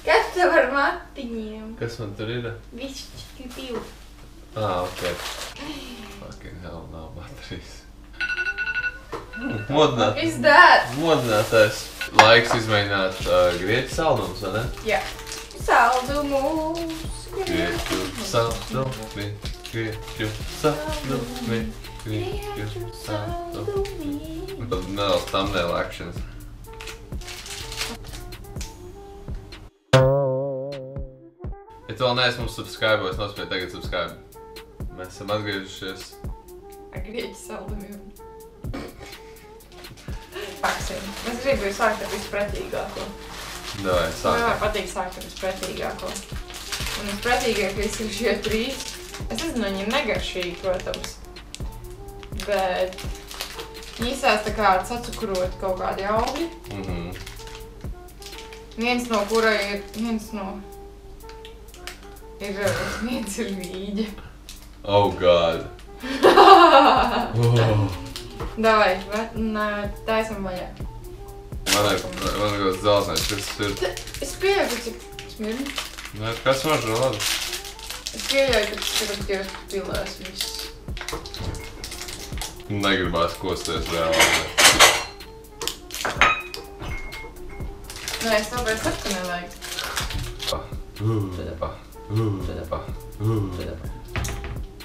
Kas tev ar matiņiem? Kas man tur ir? Višķi pivu. Ok. Fucking hell, nav baterijas. Modināt. What is that? Modinātais. Laiks izmēģināt grieķu saldumus, vai ne? Jā. Saldumus. Grieķu saldumi, grieķu saldumi, grieķu saldumi. Un tad nedaudz thumbnail actions. Ja tu vēl neesi mums subscribe, es nospēju tagad subscribe. Mēs esam atgriežušies. Ar grieķu saldumiem. Paksim. Es gribu sākt ar vispretīgāko. Davai, Man sākam. patīk sākt ar vispretīgāko. Un vispretīgākais ir šie trīs. Es nezinu, viņi ir negaršīgi, protams. Bet īsās tā kā sacukurot kaut kādi augļi. Viens no kura ir, viens ir vīģe. Oh god. Davai, taisam vaļā. Man ir kaut kāds dzelznais, kas ir. Es pieļauju, ka cik smirni. Nē, kas var žēlēt? Es pieļauju, ka tagad jau pilēs viss. Negribās kosties reāli. Nē, es tāpēc saku, ka nevajag.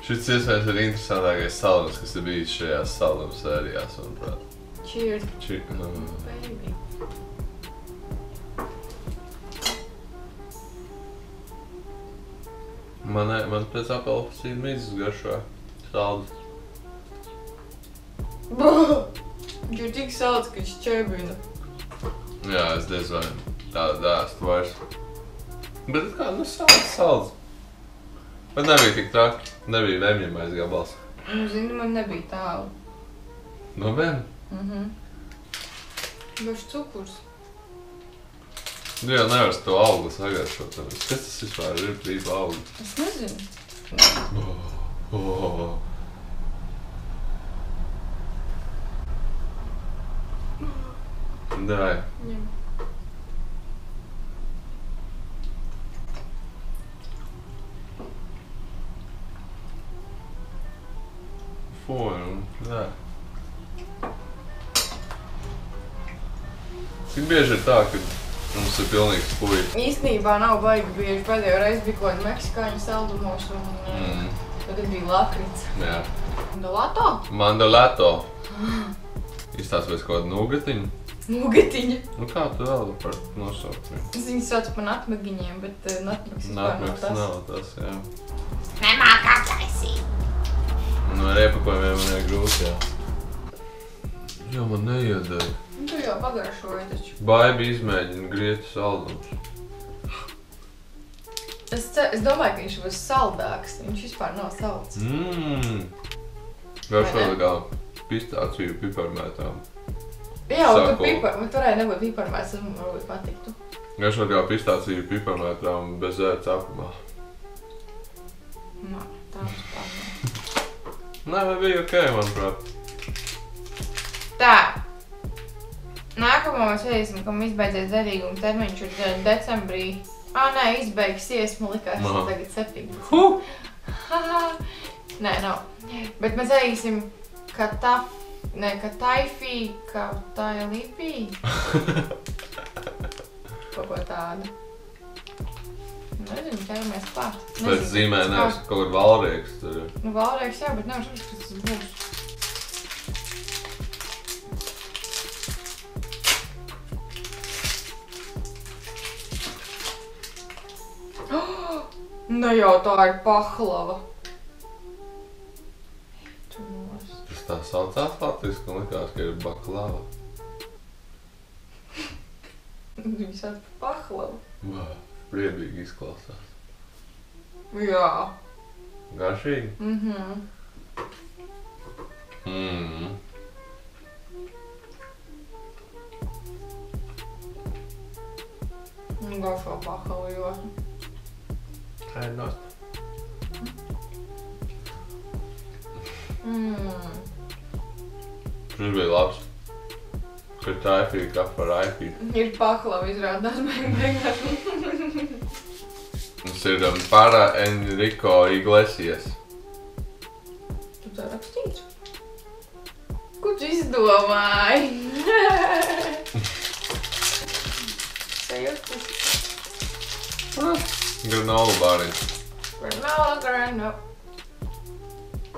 Šis iespējams ir interesantākais saldums, kas ir bijis šajās saldums sērijās, manuprāt. Cheers, baby. Man pēc apelfasīna mīzes garšo saldus. Viņš ir tik salds, ka viņš ķēbina. Jā, es diez vai tādu dēstu vairs. Bet kā, salds. Bet nebija tik traki. Nebija vēmjamais gabals. Nu, zini, man nebija tālu. No vēm? Gašs cukurs. Tu jau nevar to augli sagaršot. Kas tas vispār ir brīva augli? Es nezinu. Davai. Ņem. Jā. Cik bieži ir tā, ka mums ir pilnīgs puļi? Īstenībā nav baigi bieži. Pēdējo reizi bija kaut kādi meksikāņu saldumos un tagad bija lakrits. Jā. Mandolato? Mandolato. Izstāsties kaut kādu nugatiņu? Nugatiņa. Nu kā tu vēl par nosaukt viņu? Es viņu saucu par natmegiņiem, bet natmegs vispār nav Natmeks tas. nav tas, jā. Nemāk atlaisīt. Nu ar iepakojumiem man ir grūti, jā. Jo man neiedēja. Nu, tu jau pagaršoji taču. Baibi izmēģina grieķu saldumus. Es domāju, ka viņš būs saldāks. Viņš vispār nav salds. Garšo tā kā pistāciju piparmētām. Jā, un tu varēja nebūt piparmēs, tas man varbūt patiktu. Garšo tā kā pistāciju piparmētām bez cepumā. Nā, tā vispār nav. Nē, vai bija ok, manuprāt. Tā. Nākamo mēs veiksim, ka mums izbeidzies derīguma termiņš ir decembrī. Nē, izbeigsies, man likās, ka tagad 7. Nē, nav. Bet mēs veiksim, ka taifī, ka tailipī. Kaut ko tādu. Nezinu, ķeramies klāt. Pēc zīmē nevis kaut kur valrieks tur ir. Nu, valrieks jā, bet nevar šis, kas tas būs. Nu jau tā ir pahlava. Tas tā saucās latviski un likās, ka ir baklava. Viņi sauc par pahlavu. Priebīgi izklausās. Jā. Garšīgi? Garšo pahlavu ļoti. Tā ir nost. Šis bija labs. Ka taifī kā par aifī. Ir paklava izrādās beigās. Tas ir para Enrico Iglesias. Tu tā rakstīts? Ko tu izdomāji? Sajūtas. Granola bāriņš. Granola.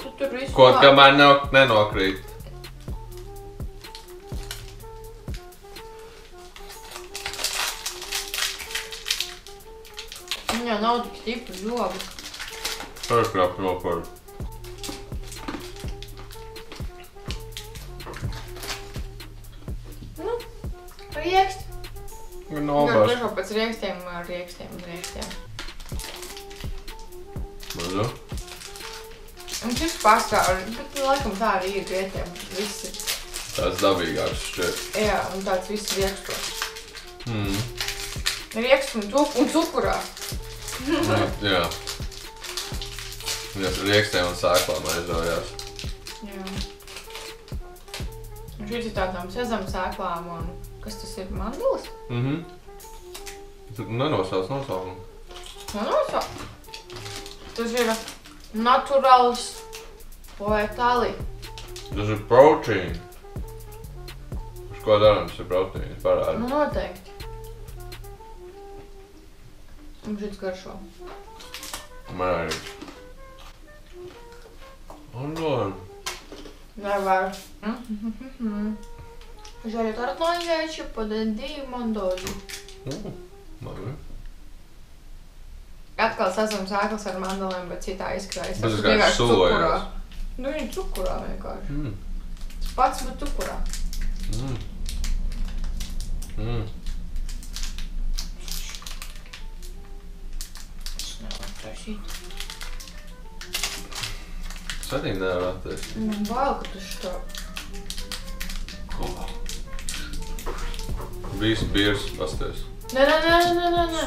Tu tur visu Kaut kamēr nenokrīt. Viņā nav tik stipri zobi. Pārkrāp nopar. Nu, riekst. Granola Gan bāriņš. priekšā pēc riekstiem. Mazu. Un šis pastāv, bet laikam tā arī ir vietiem. Visi. Tāds dabīgāks šķiet. Jā, un tāds viss riekstos. Mm. Riekst un cukurā. Jā. Viņas riekstiem un sēklām aizraujās. Jā. Un šis ir tādām sezam sēklām un kas tas ir? Mandelis? Tu nenosauc nosaukumu. Nenosauc. Tas ir naturāls poetāli. Tas ir proteīni. Uz ko darām, tas ir proteīni, parādi. Nu, noteikti. Un šis garšo. Man arī. Un dolim. Nevar. Žēļot ar atlaņģējuši podendīju mandoļu. Labi. Atkal sazam sēklas ar mandaliem, bet citā izkrājas. Tas vienkārši sulojās. Nu, viņi cukurā vienkārši. Tas pats, bet cukurā. Tas nevar taisīt. Es arī nevaru attaisīt. Man bail, ka tu šitā. Visi biers pasties. Nē.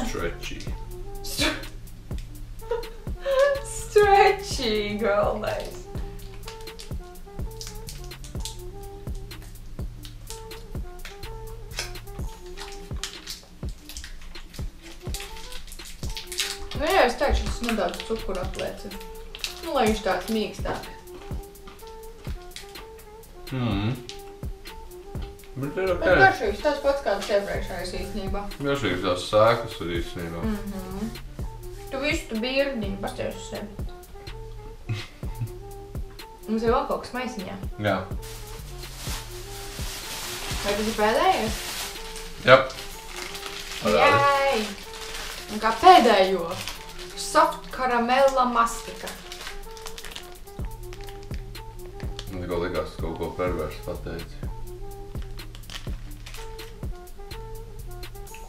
Stretchy. Stretchy, galvenais. Nu jā, es teikšu, tas nedaudz cukuru apliecina. Nu, lai viņš tāds mīkstāk. Bet ir ok. Bet garšīgs tas pats kāds iepriekšējais īstenībā. Garšīgs tās sēklas ir īstenībā. Tu visu tu birdniņu pasties uz sevi. Mums ir vēl kaut kas maisiņā. Jā. Vai tas ir pēdējais? Jā. Jāj! Un kā pēdējo? Soft karamella mastika. Man tikko likās, ka kaut ko perversu pateici.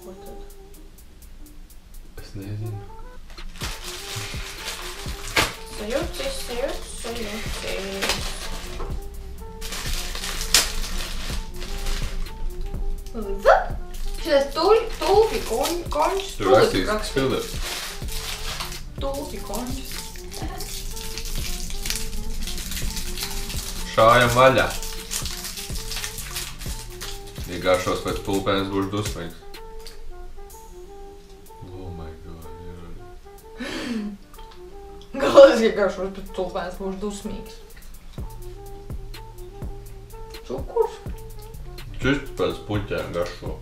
Ko tad? Es nezinu. Sajūcis. Šitais tulpi končs. Tur rakstīts Philip. Tulpi končs. Šājam vaļā. Ja garšos pēc pulpēnes būšu dusmīgs. Oh my god, jā. Galvenais, ja garšos pēc tulpēnes būšu dusmīgs. Cukurs? Čist pēc puķēm garšo.